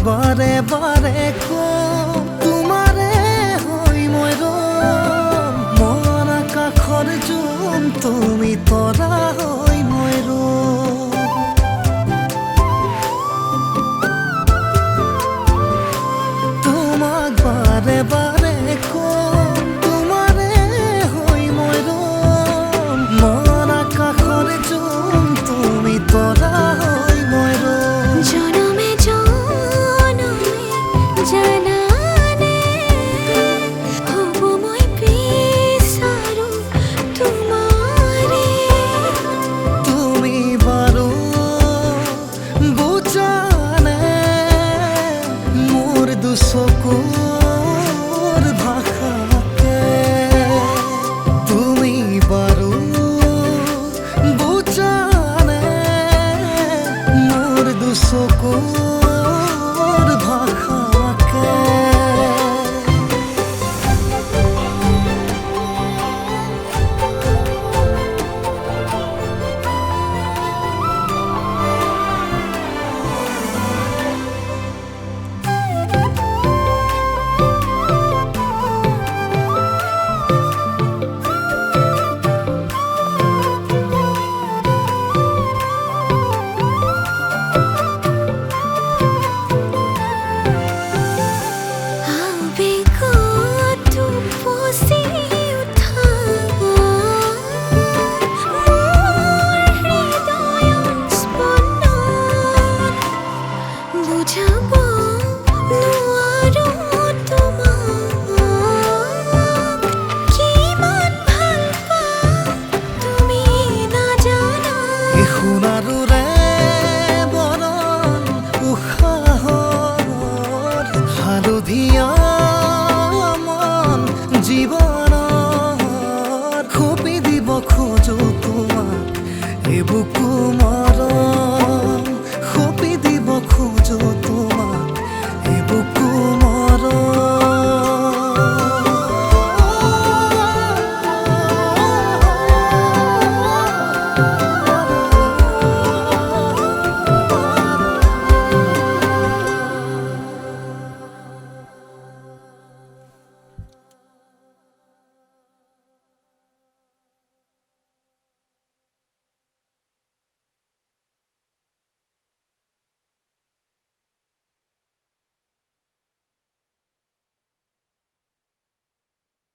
বাৰে বাৰে তোমাৰে হৈ মই ৰম মন আকাশৰ জোন তুমি তৰা হৈ মই ৰম তোমাক বাৰে বাৰে তোমাৰে হৈ মই ৰম মন আকাশৰ জোন তুমি তৰা হৈ মই ৰম জনমে জানানে হব মই বিচাৰো তোমাৰে তুমি বাৰু বুজানে মোৰ দুচকুৰ ভাষাকে তুমি বাৰু বুজানে মোৰ দুচকুৰ